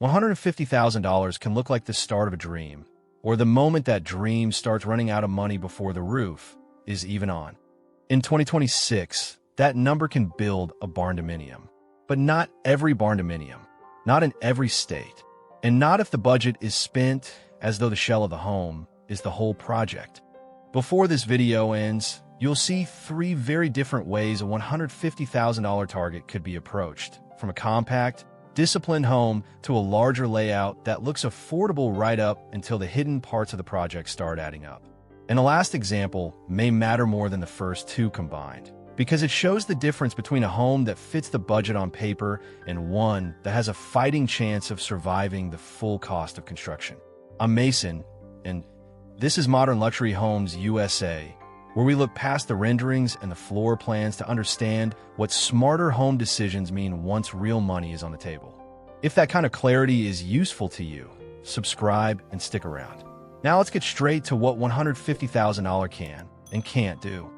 $150,000 can look like the start of a dream, or the moment that dream starts running out of money before the roof is even on. In 2026, that number can build a barndominium. But not every barndominium, not in every state, and not if the budget is spent as though the shell of the home is the whole project. Before this video ends, you'll see 3 very different ways a $150,000 target could be approached, from a compact, disciplined home to a larger layout that looks affordable right up until the hidden parts of the project start adding up. And the last example may matter more than the first 2 combined, because it shows the difference between a home that fits the budget on paper and one that has a fighting chance of surviving the full cost of construction. I'm Mason, and this is Modern Luxury Homes USA, where we look past the renderings and the floor plans to understand what smarter home decisions mean once real money is on the table. If that kind of clarity is useful to you, subscribe and stick around. Now let's get straight to what $150,000 can and can't do.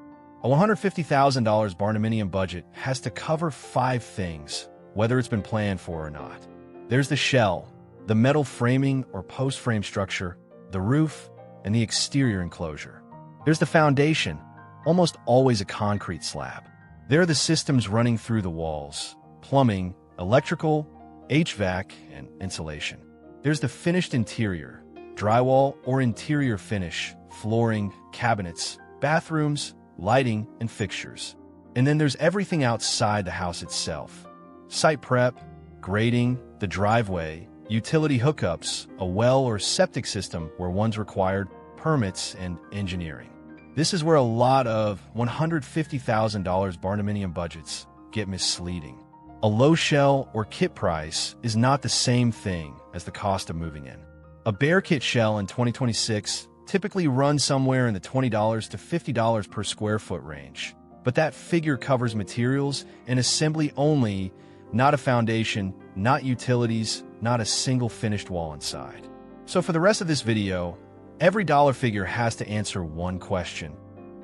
A $150,000 barndominium budget has to cover 5 things, whether it's been planned for or not. There's the shell, the metal framing or post-frame structure, the roof, and the exterior enclosure. There's the foundation, almost always a concrete slab. There are the systems running through the walls, plumbing, electrical, HVAC, and insulation. There's the finished interior, drywall or interior finish, flooring, cabinets, bathrooms, lighting, and fixtures. And then there's everything outside the house itself. Site prep, grading, the driveway, utility hookups, a well or septic system where one's required, permits, and engineering. This is where a lot of $150,000 barndominium budgets get misleading. A low shell or kit price is not the same thing as the cost of moving in. A bare kit shell in 2026 typically runs somewhere in the $20 to $50 per square foot range, but that figure covers materials and assembly only, not a foundation, not utilities, not a single finished wall inside. So for the rest of this video, every dollar figure has to answer one question.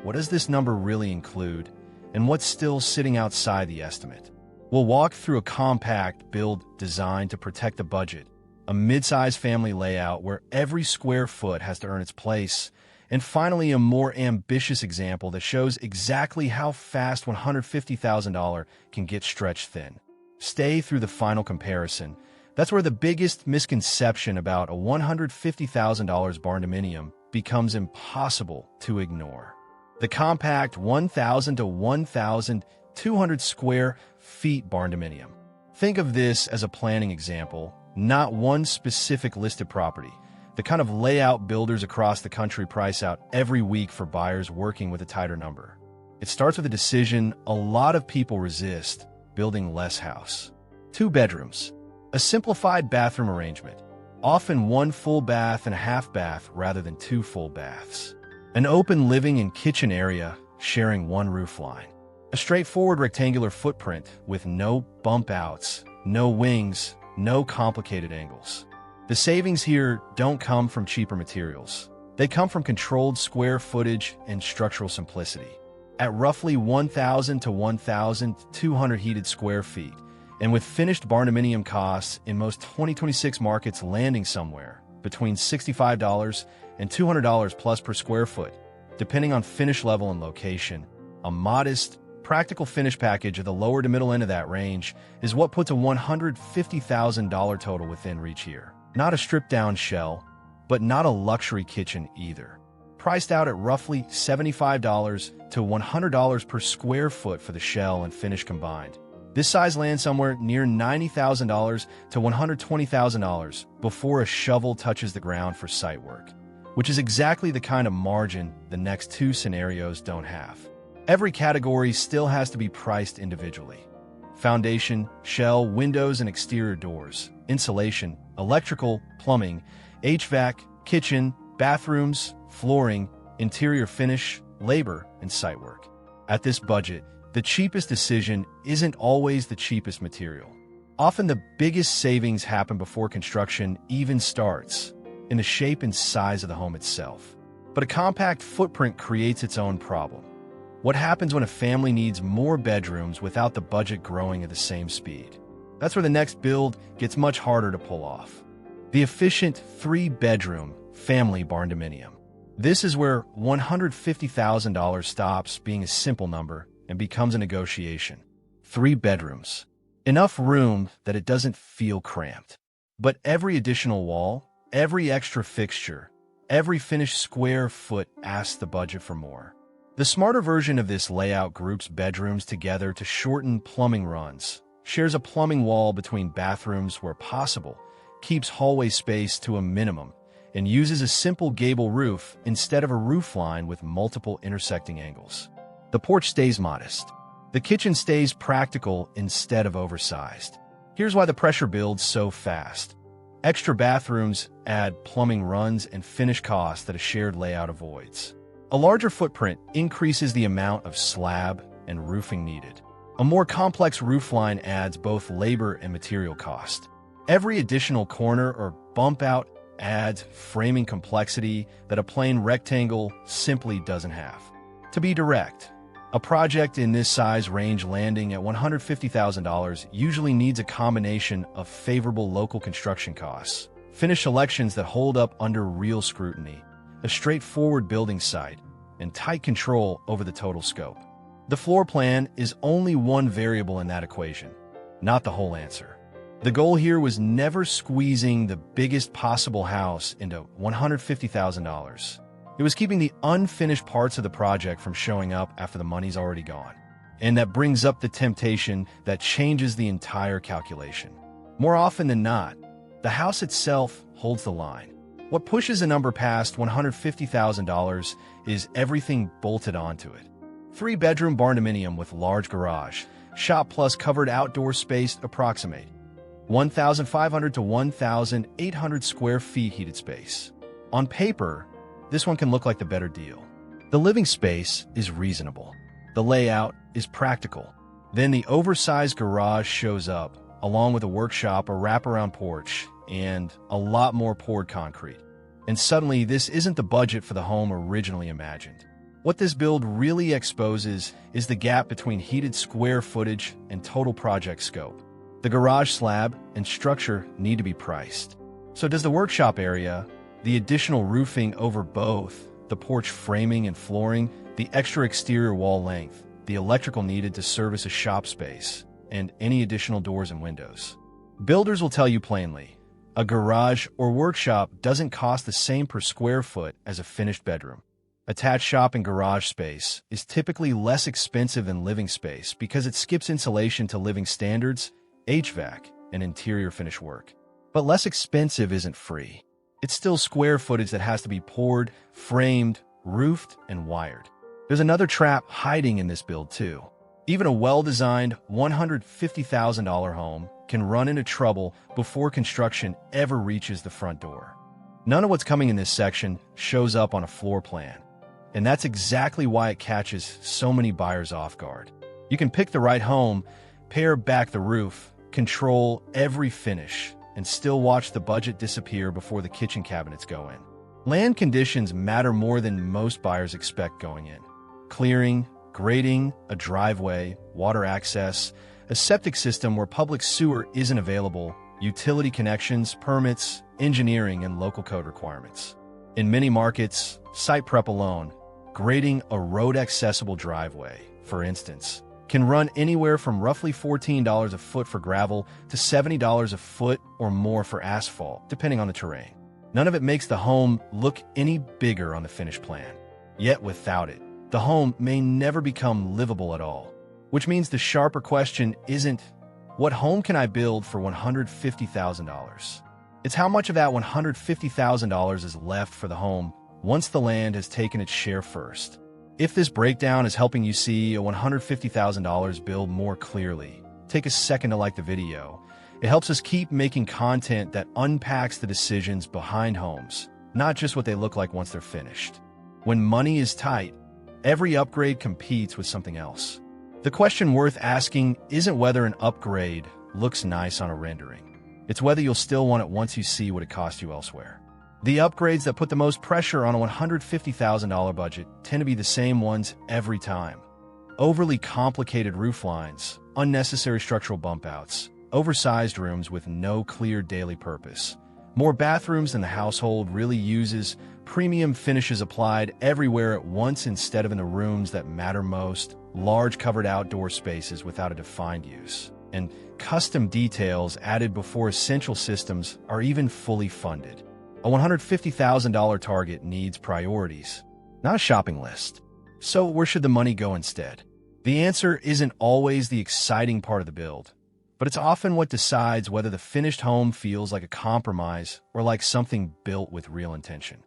What does this number really include, and what's still sitting outside the estimate? We'll walk through a compact build designed to protect the budget, a mid-size family layout where every square foot has to earn its place, and finally a more ambitious example that shows exactly how fast $150,000 can get stretched thin. Stay through the final comparison. That's where the biggest misconception about a $150,000 barndominium becomes impossible to ignore. The compact 1,000 to 1,200 square feet barndominium. Think of this as a planning example, not one specific listed property, the kind of layout builders across the country price out every week for buyers working with a tighter number. It starts with a decision a lot of people resist: building less house. 2 bedrooms. A simplified bathroom arrangement, often 1 full bath and a half bath rather than 2 full baths. An open living and kitchen area sharing 1 roof line. A straightforward rectangular footprint with no bump outs, no wings, no complicated angles. The savings here don't come from cheaper materials. They come from controlled square footage and structural simplicity. At roughly 1,000 to 1,200 heated square feet, and with finished barndominium costs in most 2026 markets landing somewhere between $65 and $200 plus per square foot, depending on finish level and location, a modest, practical finish package at the lower to middle end of that range is what puts a $150,000 total within reach here. Not a stripped-down shell, but not a luxury kitchen either. Priced out at roughly $75 to $100 per square foot for the shell and finish combined. This size lands somewhere near $90,000 to $120,000 before a shovel touches the ground for site work, which is exactly the kind of margin the next 2 scenarios don't have. Every category still has to be priced individually. Foundation, shell, windows and exterior doors, insulation, electrical, plumbing, HVAC, kitchen, bathrooms, flooring, interior finish, labor, and site work. At this budget, the cheapest decision isn't always the cheapest material. Often the biggest savings happen before construction even starts, in the shape and size of the home itself. But a compact footprint creates its own problem. What happens when a family needs more bedrooms without the budget growing at the same speed? That's where the next build gets much harder to pull off. The efficient 3-bedroom family barndominium. This is where $150,000 stops being a simple number and becomes a negotiation. 3 bedrooms. Enough room that it doesn't feel cramped. But every additional wall, every extra fixture, every finished square foot asks the budget for more. The smarter version of this layout groups bedrooms together to shorten plumbing runs, shares a plumbing wall between bathrooms where possible, keeps hallway space to a minimum, and uses a simple gable roof instead of a roofline with multiple intersecting angles. The porch stays modest. The kitchen stays practical instead of oversized. Here's why the pressure builds so fast. Extra bathrooms add plumbing runs and finish costs that a shared layout avoids. A larger footprint increases the amount of slab and roofing needed. A more complex roofline adds both labor and material cost. Every additional corner or bump out adds framing complexity that a plain rectangle simply doesn't have. To be direct, a project in this size range landing at $150,000 usually needs a combination of favorable local construction costs, finish selections that hold up under real scrutiny, a straightforward building site, and tight control over the total scope. The floor plan is only one variable in that equation, not the whole answer. The goal here was never squeezing the biggest possible house into $150,000. It was keeping the unfinished parts of the project from showing up after the money's already gone. And that brings up the temptation that changes the entire calculation. More often than not, the house itself holds the line. What pushes a number past $150,000 is everything bolted onto it. 3-bedroom barndominium with large garage, shop plus covered outdoor space approximate 1,500 to 1,800 square feet heated space. On paper, this one can look like the better deal. The living space is reasonable. The layout is practical. Then the oversized garage shows up, along with a workshop, a wraparound porch, and a lot more poured concrete. And suddenly, this isn't the budget for the home originally imagined. What this build really exposes is the gap between heated square footage and total project scope. The garage slab and structure need to be priced. So does the workshop area, the additional roofing over both, the porch framing and flooring, the extra exterior wall length, the electrical needed to service a shop space, and any additional doors and windows. Builders will tell you plainly, a garage or workshop doesn't cost the same per square foot as a finished bedroom. Attached shop and garage space is typically less expensive than living space because it skips insulation to living standards, HVAC, and interior finish work. But less expensive isn't free. It's still square footage that has to be poured, framed, roofed, and wired. There's another trap hiding in this build too. Even a well-designed $150,000 home can run into trouble before construction ever reaches the front door. None of what's coming in this section shows up on a floor plan. And that's exactly why it catches so many buyers off guard. You can pick the right home, pare back the roof, control every finish, and still watch the budget disappear before the kitchen cabinets go in. Land conditions matter more than most buyers expect going in. Clearing, grading, a driveway, water access, a septic system where public sewer isn't available, utility connections, permits, engineering, and local code requirements. In many markets, site prep alone, grading a road-accessible driveway, for instance, can run anywhere from roughly $14 a foot for gravel to $70 a foot or more for asphalt, depending on the terrain. None of it makes the home look any bigger on the finished plan. Yet without it, the home may never become livable at all. Which means the sharper question isn't, what home can I build for $150,000? It's how much of that $150,000 is left for the home once the land has taken its share first. If this breakdown is helping you see a $150,000 build more clearly, take a second to like the video. It helps us keep making content that unpacks the decisions behind homes, not just what they look like once they're finished. When money is tight, every upgrade competes with something else. The question worth asking isn't whether an upgrade looks nice on a rendering. It's whether you'll still want it once you see what it cost you elsewhere. The upgrades that put the most pressure on a $150,000 budget tend to be the same ones every time. Overly complicated roof lines, unnecessary structural bump outs, oversized rooms with no clear daily purpose. More bathrooms than the household really uses, premium finishes applied everywhere at once instead of in the rooms that matter most, large covered outdoor spaces without a defined use, and custom details added before essential systems are even fully funded. A $150,000 target needs priorities, not a shopping list. So where should the money go instead? The answer isn't always the exciting part of the build, but it's often what decides whether the finished home feels like a compromise or like something built with real intention.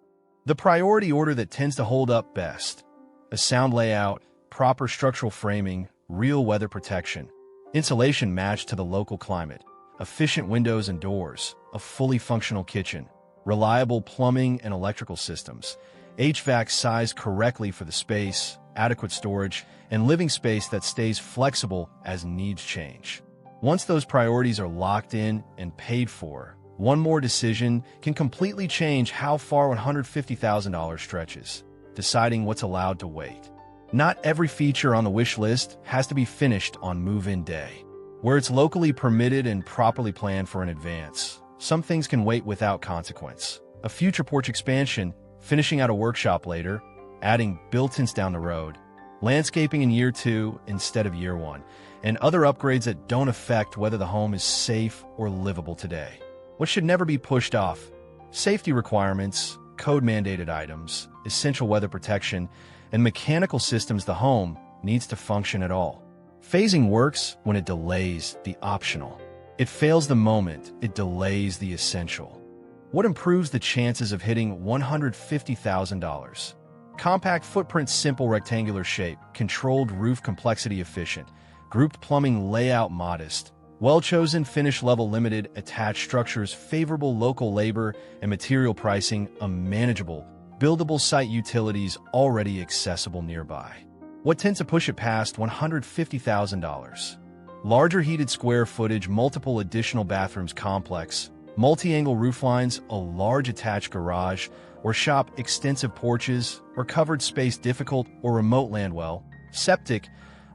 The priority order that tends to hold up best: a sound layout, proper structural framing, real weather protection, insulation matched to the local climate, efficient windows and doors, a fully functional kitchen, reliable plumbing and electrical systems, HVAC sized correctly for the space, adequate storage, and living space that stays flexible as needs change. Once those priorities are locked in and paid for, one more decision can completely change how far $150,000 stretches, deciding what's allowed to wait. Not every feature on the wish list has to be finished on move-in day. Where it's locally permitted and properly planned for in advance, some things can wait without consequence. A future porch expansion, finishing out a workshop later, adding built-ins down the road, landscaping in year 2 instead of year 1, and other upgrades that don't affect whether the home is safe or livable today. What should never be pushed off: safety requirements, code-mandated items, essential weather protection, and mechanical systems. The home needs to function at all. Phasing works when it delays the optional. It fails the moment it delays the essential. What improves the chances of hitting $150,000? Compact footprint, simple rectangular shape, controlled roof, complexity efficient, grouped plumbing, layout modest, well-chosen finish level, limited attached structures, favorable local labor and material pricing, a manageable, buildable site, utilities already accessible nearby. What tends to push it past $150,000? Larger heated square footage, multiple additional bathrooms, complex, multi-angle rooflines, a large attached garage or shop, extensive porches or covered space, difficult or remote land well, septic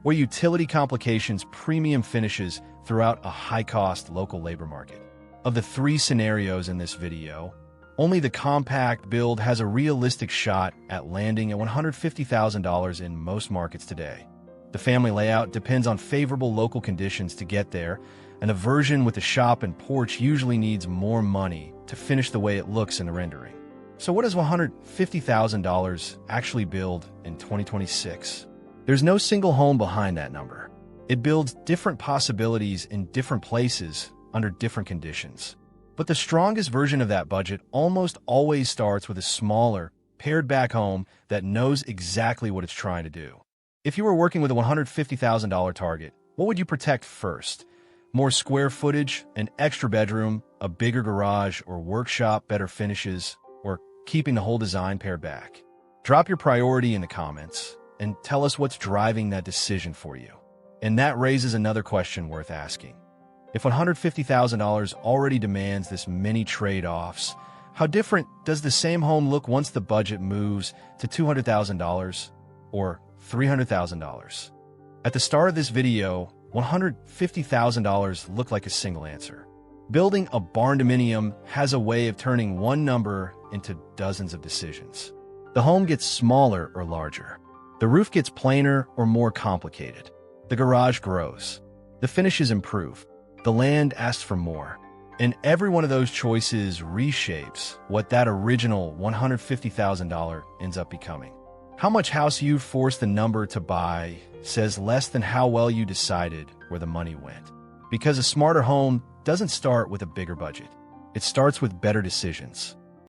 or utility complications, premium finishes throughout a high-cost local labor market. Of the 3 scenarios in this video, only the compact build has a realistic shot at landing at $150,000 in most markets today. The family layout depends on favorable local conditions to get there, and the version with the shop and porch usually needs more money to finish the way it looks in the rendering. So what does $150,000 actually build in 2026? There's no single home behind that number. It builds different possibilities in different places under different conditions. But the strongest version of that budget almost always starts with a smaller, pared-back home that knows exactly what it's trying to do. If you were working with a $150,000 target, what would you protect first? More square footage, an extra bedroom, a bigger garage or workshop, better finishes, or keeping the whole design pared back? Drop your priority in the comments and tell us what's driving that decision for you. And that raises another question worth asking. If $150,000 already demands this many trade-offs, how different does the same home look once the budget moves to $200,000 or $300,000? At the start of this video, $150,000 looked like a single answer. Building a Barndominium has a way of turning one number into dozens of decisions. The home gets smaller or larger. The roof gets plainer or more complicated. The garage grows. The finishes improve. The land asks for more. And every one of those choices reshapes what that original $150,000 ends up becoming. How much house you forced the number to buy says less than how well you decided where the money went. Because a smarter home doesn't start with a bigger budget. It starts with better decisions.